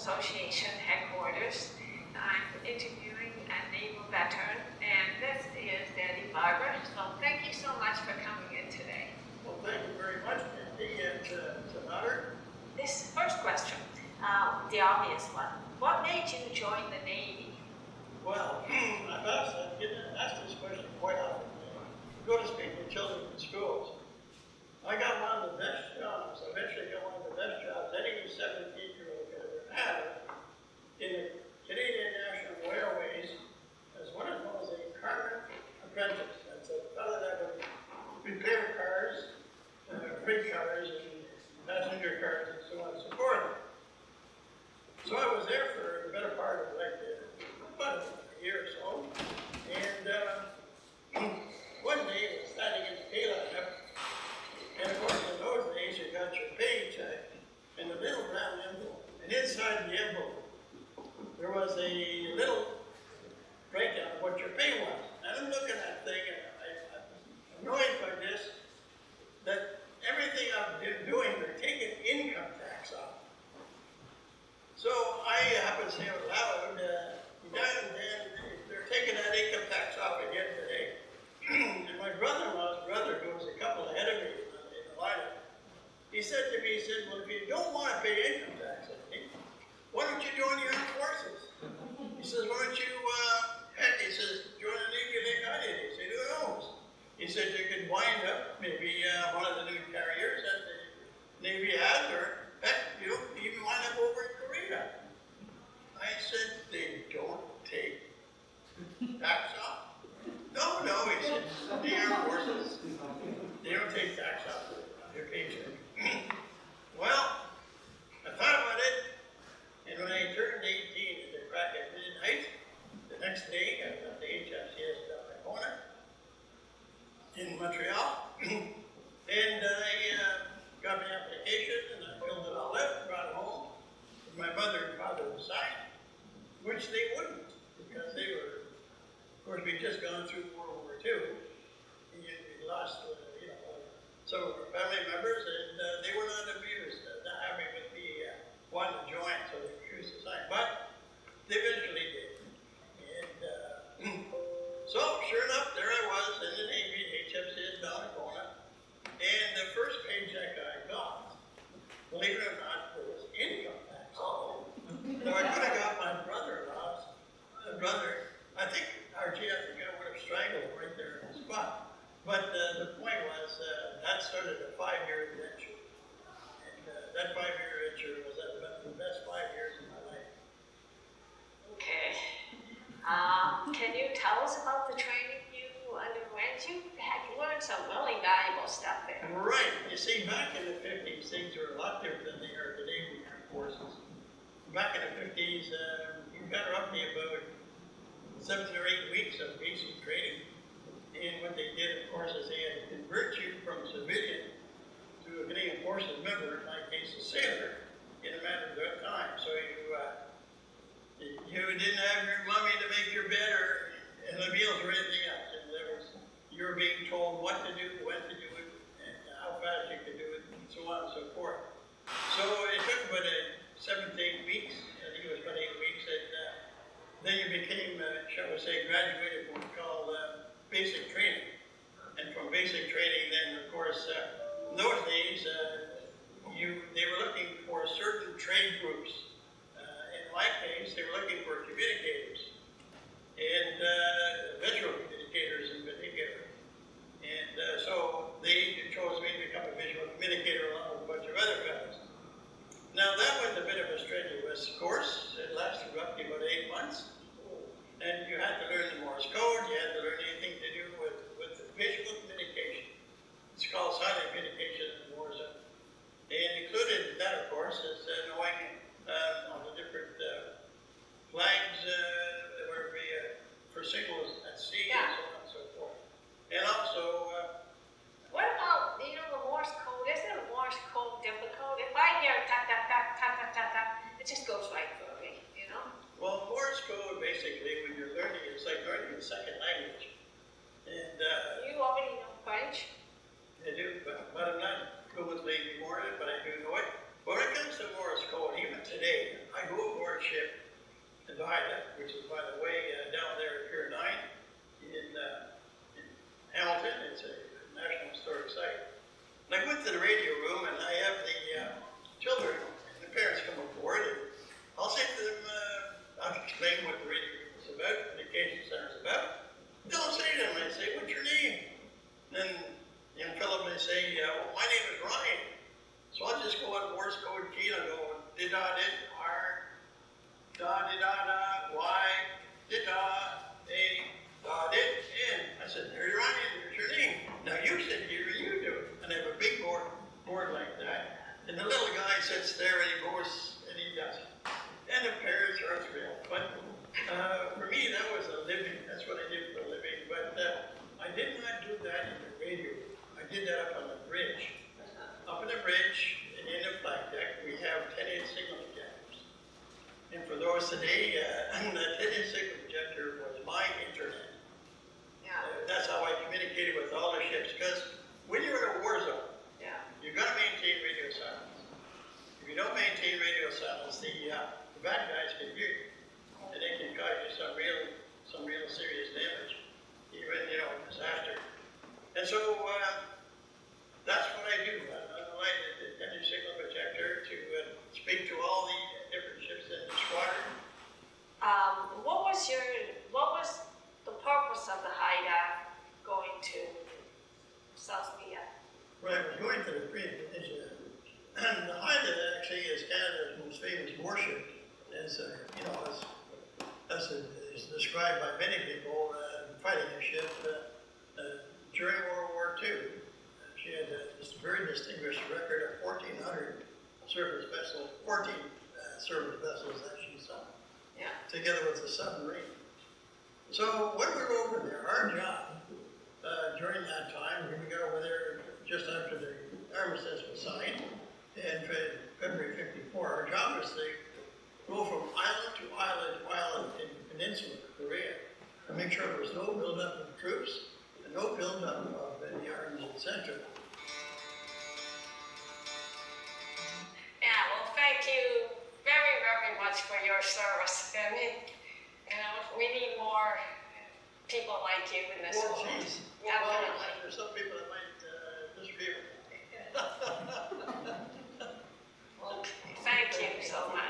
Association headquarters. I'm interviewing a naval veteran, and this is Andy Barber. So thank you so much for coming in today. Well, thank you very much, Cathy, and it's an honor. This first question, the obvious one. What made you join the Navy? Well, I've been asked this question quite often. Go to speak to children in schools. I got one of the best jobs. I eventually got one of the best jobs any 17-year-old could ever have in the Canadian National Railways as what is known as a car apprentice. That's a fellow that would repair cars, freight cars, and passenger cars, and so on and so forth. So I was there for the better part of like about a year or so, and one day I was standing in the tail lineup, and of course in those days you got your paycheck in the little brown envelope, and inside the envelope there was a little breakdown of what your pay was. And I'm looking at that thing, and I'm annoyed by this, that everything I've been doing, they're taking income tax off. So I happen to say out loud, they're taking that income tax off again today. And my brother-in-law's brother, who was a couple ahead of me in the lineup, he said to me, he said, well, if you don't want to pay income tax, why don't you join the armed forces? He says, why don't you, he says, join the Navy like I did. He said, who knows? He said, you could wind up maybe one of the new carriers that the Navy has, or heck, you don't even wind up over in Korea. I said, they don't take tax off? No, he said, the armed forces, they don't take tax off their paycheck. Well, I thought about it, and when I turned 18 at the crack at midnight, the next day I got the HFCS down in Kona, in Montreal, and I got my application, and I filled it all out, brought it home, and my mother and father would sign, which they wouldn't, because they were, of course, we'd just gone through World War II, and we lost, some of our family members, and they were not amused, not happy with me wanting to join, so they refused to sign. But they eventually did. And so, sure enough, there I was in the Navy, HFCS down in Kona, and the first paycheck I got, believe it or not, there was income tax. Now, I could have got my brother-in-law's brother. I think I would have strangled right there on the spot. But the point was, that started a 5-year adventure. And that 5-year adventure was the best 5 years of my life. Okay. Can you tell us about the training you underwent? You learned some really valuable stuff there. Right. You see, back in the 50s, things were a lot different than they are today with armed forces. Back in the 50s, you got roughly about 7 or 8 weeks of basic training. And what they did, of course, is they had to convert you from civilian to a Canadian Forces member, in my case, a sailor, in a matter of time. So you didn't have your mommy to make your bed and the meals or anything else. In other words, you were being told what to do, when to do it, and how fast you could do it, and so on and so forth. So it took about 7 to 8 weeks. I think it was about 8 weeks. And then you became, shall we say, graduated from what we call basic training. And from basic training, then, of course, in those days, they were looking for certain trade groups. In my case, they were looking for communicators, and visual communicators in particular. And so they chose me to become a visual communicator along with a bunch of other fellows. Now, that was a bit of a strenuous course. It lasted roughly about 8 months. And you had to learn the Morse code, you had to learn anything to do with visual communication. It's called silent communication in the war zone. And included in that, of course, is knowing all the different flags where we for signals at sea, and so on and so forth. And also, what about, the Morse code? Isn't the Morse code difficult? If I hear ta ta ta ta ta ta ta, it just goes right through me, Well, Morse code, basically, when you're learning, it's like learning a second language. And you already know French? I do, but I'm not fluently anymore, but I do know it. But when it comes to Morse code, even today, I go ship, the viaduct, which is, by the way, down there at Pier 9 in Hamilton. It's a National Historic Site. And I went to the radio room, and I have the children and the parents come aboard, and I'll say to them, I'll explain what the radio room is about, what the education center is about. Then I'll say to them, I say, what's your name? Then young fellow may say, well, my name is Ryan. So I'll just go on Morse code key, and I'll go, did-da-did, R, da-did-da-da, Y, did-da-a-da-did, N. I said, there's Ryan, there's your name. Now you sit here and you do it. And I have a big board like that. And the little guy sits there and he goes and he does it. And the parents are thrilled. But for me, that was a living. That's what I did for a living. But I did not do that in the radio. I did that up on the bridge. Up on the bridge and in the flag deck, we have 10-inch signal projectors. And for those today, the 10-inch signal projector was my internet. That's how I communicated with all the ships. Because when you're in a war zone, you've got to maintain radio silence. If you don't maintain radio silence, the bad guys can hear you, and they can cause you some real serious damage, even disaster. And so that's what I do. I like the tennis signal projector to speak to all the different ships in the squadron. What was the purpose of the Haida going to South Korea? Well, I was going to the Korean Peninsula. The Haida actually is Canada's most famous warship. As is described by many people, fighting a ship during World War II. She had this very distinguished record of 1,400 service vessels, 14 service vessels that she sunk, together with the submarine. So when we were over there, our job during that time, when we got over there just after the armistice was signed in February '54, our job was to go from island to island to island in the peninsula of Korea to make sure there was no buildup of troops and no buildup of any arms, etc. Yeah, well, thank you very, very much for your service. I mean, we need more people like you in this world. Definitely. There's some people that might disagree with me. Well, thank you so much.